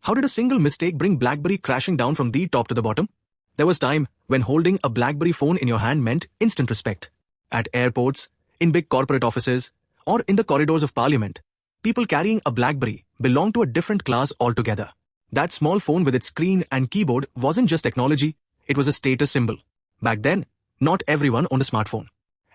How did a single mistake bring BlackBerry crashing down from the top to the bottom? There was time when holding a BlackBerry phone in your hand meant instant respect. At airports, in big corporate offices, or in the corridors of parliament, people carrying a BlackBerry belonged to a different class altogether. That small phone with its screen and keyboard wasn't just technology, it was a status symbol. Back then, not everyone owned a smartphone.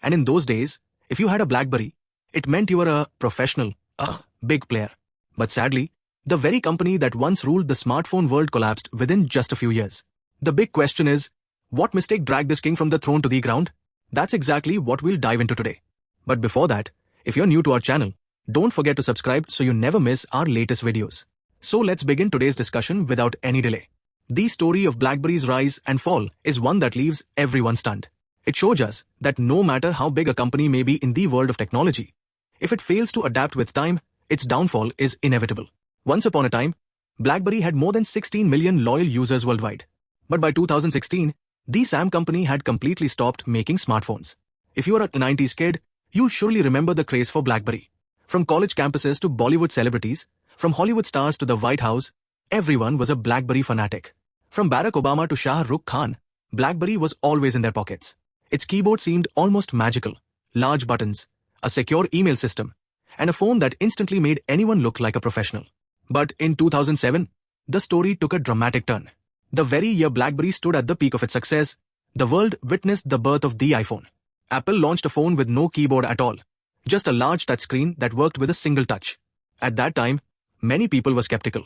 And in those days, if you had a BlackBerry, it meant you were a professional, a big player. But sadly, the very company that once ruled the smartphone world collapsed within just a few years. The big question is, what mistake dragged this king from the throne to the ground? That's exactly what we'll dive into today. But before that, if you're new to our channel, don't forget to subscribe so you never miss our latest videos. So let's begin today's discussion without any delay. The story of BlackBerry's rise and fall is one that leaves everyone stunned. It shows us that no matter how big a company may be in the world of technology, if it fails to adapt with time, its downfall is inevitable. Once upon a time, BlackBerry had more than 16 million loyal users worldwide. But by 2016, the Sam company had completely stopped making smartphones. If you are a 90s kid, you'll surely remember the craze for BlackBerry. From college campuses to Bollywood celebrities, from Hollywood stars to the White House, everyone was a BlackBerry fanatic. From Barack Obama to Shah Rukh Khan, BlackBerry was always in their pockets. Its keyboard seemed almost magical. Large buttons, a secure email system, and a phone that instantly made anyone look like a professional. But in 2007, the story took a dramatic turn. The very year BlackBerry stood at the peak of its success, the world witnessed the birth of the iPhone. Apple launched a phone with no keyboard at all, just a large touchscreen that worked with a single touch. At that time, many people were skeptical.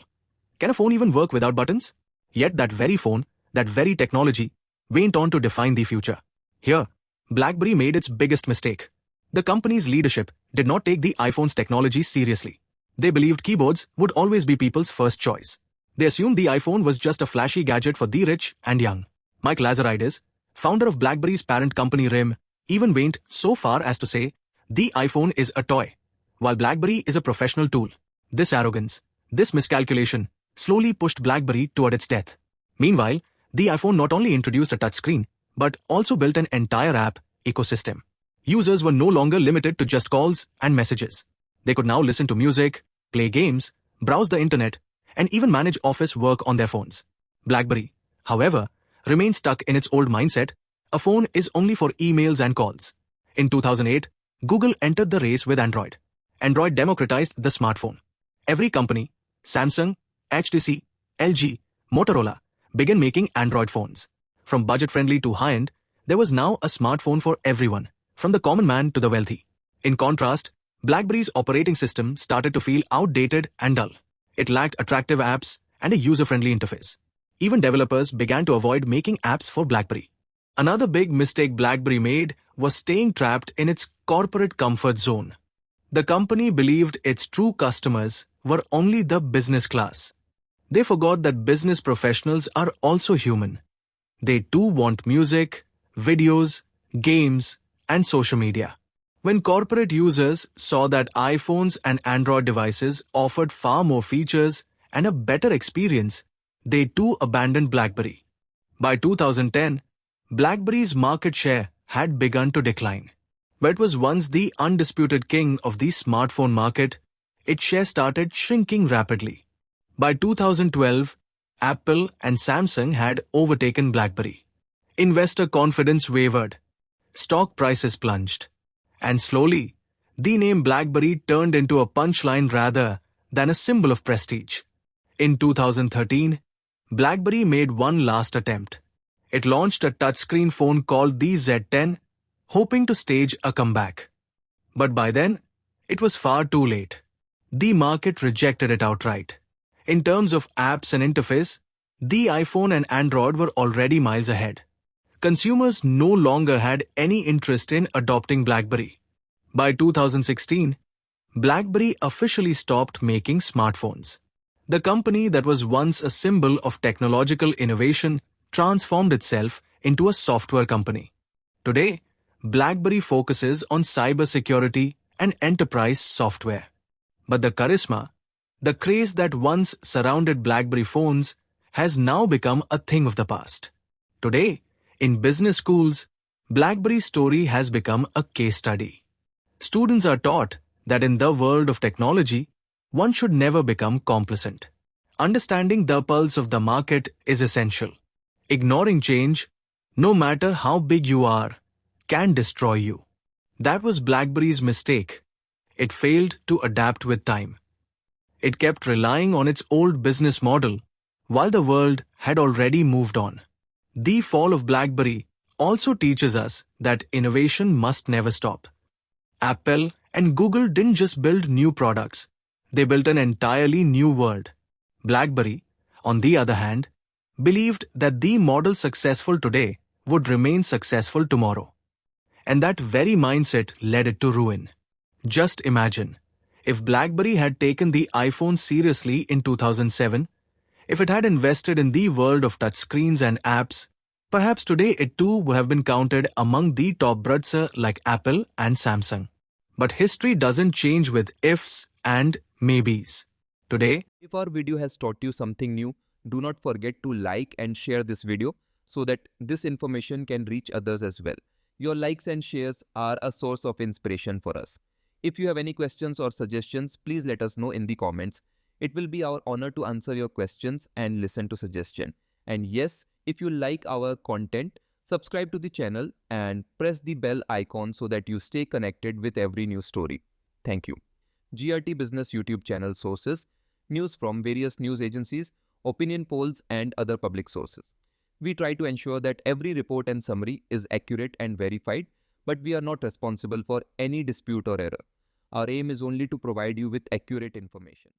Can a phone even work without buttons? Yet that very phone, that very technology, went on to define the future. Here, BlackBerry made its biggest mistake. The company's leadership did not take the iPhone's technology seriously. They believed keyboards would always be people's first choice. They assumed the iPhone was just a flashy gadget for the rich and young. Mike 𝐟𝐨𝐿, founder of BlackBerry's parent company 𝐟𝐸𝐷, even went so far as to say, the iPhone is a toy, while BlackBerry is a professional tool. This arrogance, this miscalculation, slowly pushed BlackBerry toward its death. Meanwhile, the iPhone not only introduced a touchscreen, but also built an entire app ecosystem. Users were no longer limited to just calls and messages. They could now listen to music, play games, browse the internet, and even manage office work on their phones. BlackBerry, however, remained stuck in its old mindset. A phone is only for emails and calls. In 2008, Google entered the race with Android. Android democratized the smartphone. Every company, Samsung, HTC, LG, Motorola, began making Android phones. From budget-friendly to high-end, there was now a smartphone for everyone, from the common man to the wealthy. In contrast, BlackBerry's operating system started to feel outdated and dull. It lacked attractive apps and a user-friendly interface. Even developers began to avoid making apps for BlackBerry. Another big mistake BlackBerry made was staying trapped in its corporate comfort zone. The company believed its true customers were only the business class. They forgot that business professionals are also human. They too want music, videos, games, and social media. When corporate users saw that iPhones and Android devices offered far more features and a better experience, they too abandoned BlackBerry. By 2010, BlackBerry's market share had begun to decline. Where it was once the undisputed king of the smartphone market, its share started shrinking rapidly. By 2012, Apple and Samsung had overtaken BlackBerry. Investor confidence wavered. Stock prices plunged. And slowly, the name BlackBerry turned into a punchline rather than a symbol of prestige. In 2013, BlackBerry made one last attempt. It launched a touchscreen phone called the Z10, hoping to stage a comeback. But by then, it was far too late. The market rejected it outright. In terms of apps and interface, the iPhone and Android were already miles ahead. Consumers no longer had any interest in adopting BlackBerry. By 2016, BlackBerry officially stopped making smartphones. The company that was once a symbol of technological innovation transformed itself into a software company. Today, BlackBerry focuses on cybersecurity and enterprise software. But the charisma, the craze that once surrounded BlackBerry phones, has now become a thing of the past. Today, in business schools, BlackBerry's story has become a case study. Students are taught that in the world of technology, one should never become complacent. Understanding the pulse of the market is essential. Ignoring change, no matter how big you are, can destroy you. That was BlackBerry's mistake. It failed to adapt with time. It kept relying on its old business model, while the world had already moved on. The fall of BlackBerry also teaches us that innovation must never stop. Apple and Google didn't just build new products, they built an entirely new world. BlackBerry, on the other hand, believed that the model successful today would remain successful tomorrow. And that very mindset led it to ruin. Just imagine, if BlackBerry had taken the iPhone seriously in 2007, if it had invested in the world of touchscreens and apps, perhaps today it too would have been counted among the top brands like Apple and Samsung. But history doesn't change with ifs and maybes. Today, if our video has taught you something new, do not forget to like and share this video so that this information can reach others as well. Your likes and shares are a source of inspiration for us. If you have any questions or suggestions, please let us know in the comments. It will be our honor to answer your questions and listen to suggestions. And yes, if you like our content, subscribe to the channel and press the bell icon so that you stay connected with every new story. Thank you. GRT Business YouTube channel sources: news from various news agencies, opinion polls and other public sources. We try to ensure that every report and summary is accurate and verified, but we are not responsible for any dispute or error. Our aim is only to provide you with accurate information.